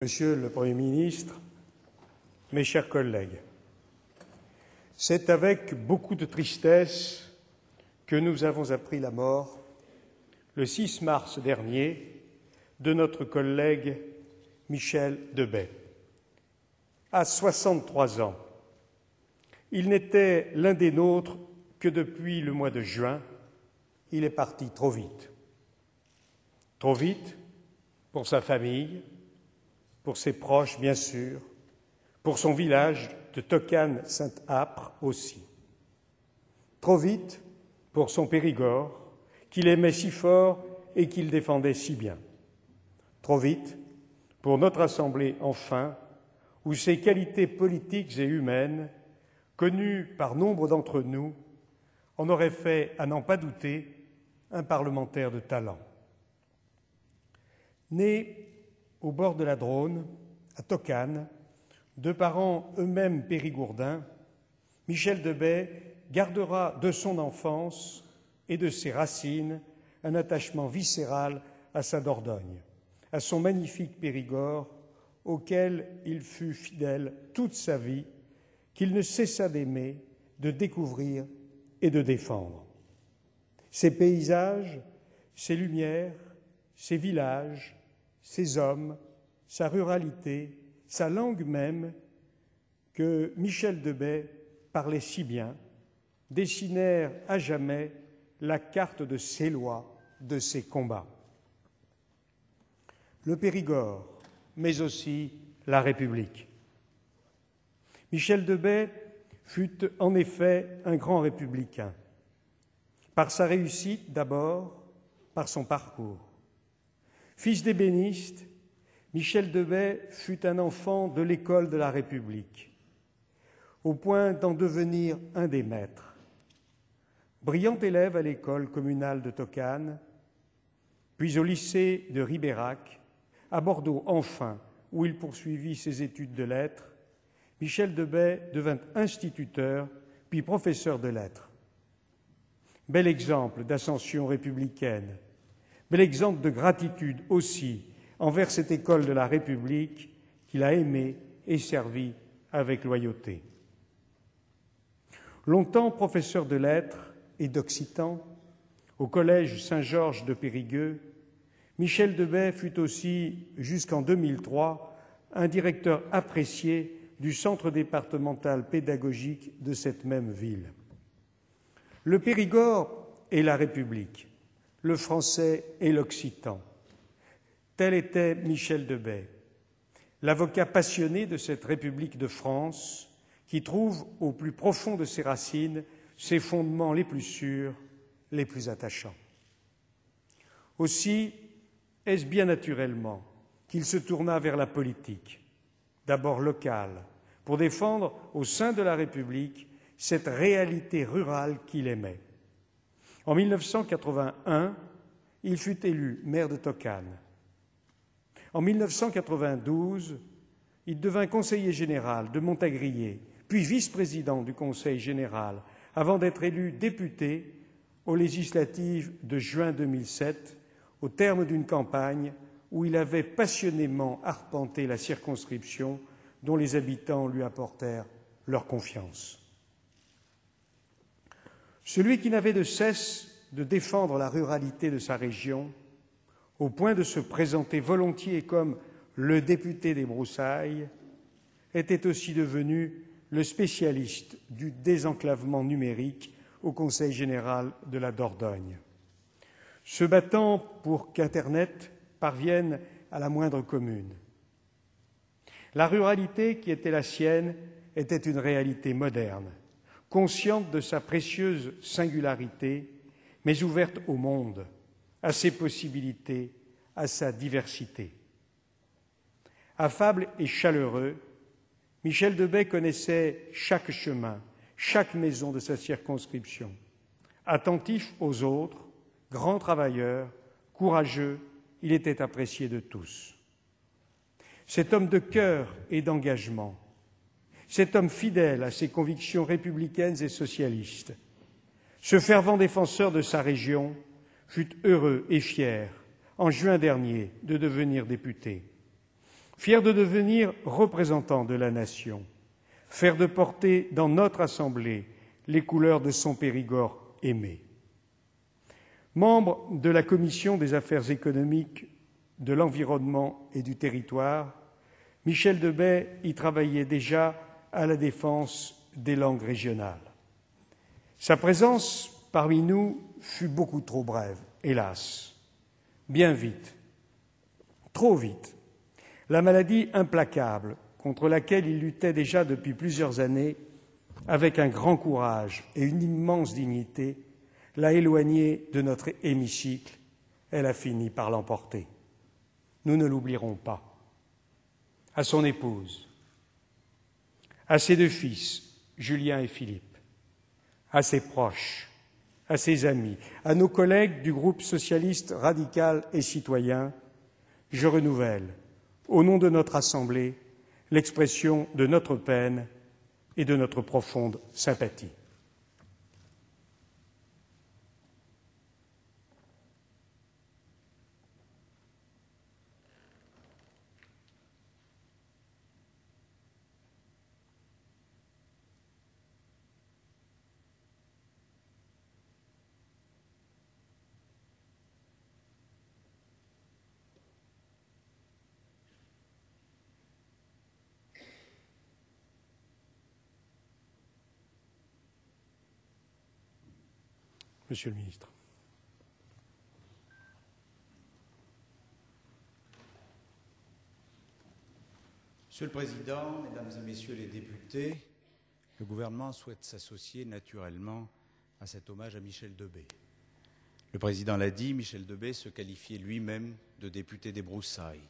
Monsieur le Premier ministre, mes chers collègues, c'est avec beaucoup de tristesse que nous avons appris la mort, le 6 mars dernier, de notre collègue Michel Debay. À 63 ans, il n'était l'un des nôtres que depuis le mois de juin. Il est parti trop vite. Trop vite pour sa famille, pour ses proches, bien sûr, pour son village de Tocane-Sainte-Âpre aussi. Trop vite pour son Périgord, qu'il aimait si fort et qu'il défendait si bien. Trop vite pour notre Assemblée, enfin, où ses qualités politiques et humaines, connues par nombre d'entre nous, en auraient fait, à n'en pas douter, un parlementaire de talent. Né au bord de la Dronne, à Tocane, de parents eux-mêmes périgourdins, Michel Debay gardera de son enfance et de ses racines un attachement viscéral à sa Dordogne, à son magnifique Périgord, auquel il fut fidèle toute sa vie, qu'il ne cessa d'aimer, de découvrir et de défendre. Ses paysages, ses lumières, ses villages, ses hommes, sa ruralité, sa langue même, que Michel Debay parlait si bien, dessinèrent à jamais la carte de ses lois, de ses combats. Le Périgord, mais aussi la République. Michel Debay fut en effet un grand républicain, par sa réussite d'abord, par son parcours. Fils d'ébéniste, Michel Debay fut un enfant de l'école de la République, au point d'en devenir un des maîtres. Brillant élève à l'école communale de Tocane, puis au lycée de Ribérac, à Bordeaux enfin, où il poursuivit ses études de lettres, Michel Debay devint instituteur, puis professeur de lettres. Bel exemple d'ascension républicaine, bel exemple de gratitude aussi envers cette école de la République qu'il a aimée et servie avec loyauté. Longtemps professeur de lettres et d'occitan au collège Saint-Georges de Périgueux, Michel Debay fut aussi, jusqu'en 2003, un directeur apprécié du centre départemental pédagogique de cette même ville. Le Périgord et la République, le français et l'occitan. Tel était Michel Debay, l'avocat passionné de cette République de France qui trouve au plus profond de ses racines ses fondements les plus sûrs, les plus attachants. Aussi est-ce bien naturellement qu'il se tourna vers la politique, d'abord locale, pour défendre au sein de la République cette réalité rurale qu'il aimait. En 1981, il fut élu maire de Tocane. En 1992, il devint conseiller général de Montagrier, puis vice-président du Conseil général, avant d'être élu député aux législatives de juin 2007, au terme d'une campagne où il avait passionnément arpenté la circonscription dont les habitants lui apportèrent leur confiance. Celui qui n'avait de cesse de défendre la ruralité de sa région, au point de se présenter volontiers comme le député des broussailles, était aussi devenu le spécialiste du désenclavement numérique au Conseil général de la Dordogne, se battant pour qu'Internet parvienne à la moindre commune. La ruralité qui était la sienne était une réalité moderne, consciente de sa précieuse singularité, mais ouverte au monde, à ses possibilités, à sa diversité. Affable et chaleureux, Michel Debay connaissait chaque chemin, chaque maison de sa circonscription. Attentif aux autres, grand travailleur, courageux, il était apprécié de tous. Cet homme de cœur et d'engagement, cet homme fidèle à ses convictions républicaines et socialistes, ce fervent défenseur de sa région, fut heureux et fier, en juin dernier, de devenir député. fier de devenir représentant de la nation, fier de porter dans notre Assemblée les couleurs de son Périgord aimé. Membre de la Commission des affaires économiques, de l'environnement et du territoire, Michel Debaie y travaillait déjà à la défense des langues régionales. Sa présence parmi nous fut beaucoup trop brève, hélas. Bien vite, trop vite, la maladie implacable contre laquelle il luttait déjà depuis plusieurs années, avec un grand courage et une immense dignité, l'a éloigné de notre hémicycle. Elle a fini par l'emporter. Nous ne l'oublierons pas. À son épouse, à ses deux fils, Julien et Philippe, à ses proches, à ses amis, à nos collègues du groupe socialiste radical et citoyen, je renouvelle, au nom de notre Assemblée, l'expression de notre peine et de notre profonde sympathie. Monsieur le ministre. Monsieur le Président, Mesdames et Messieurs les députés, le gouvernement souhaite s'associer naturellement à cet hommage à Michel Debaie. Le Président l'a dit, Michel Debaie se qualifiait lui-même de député des broussailles.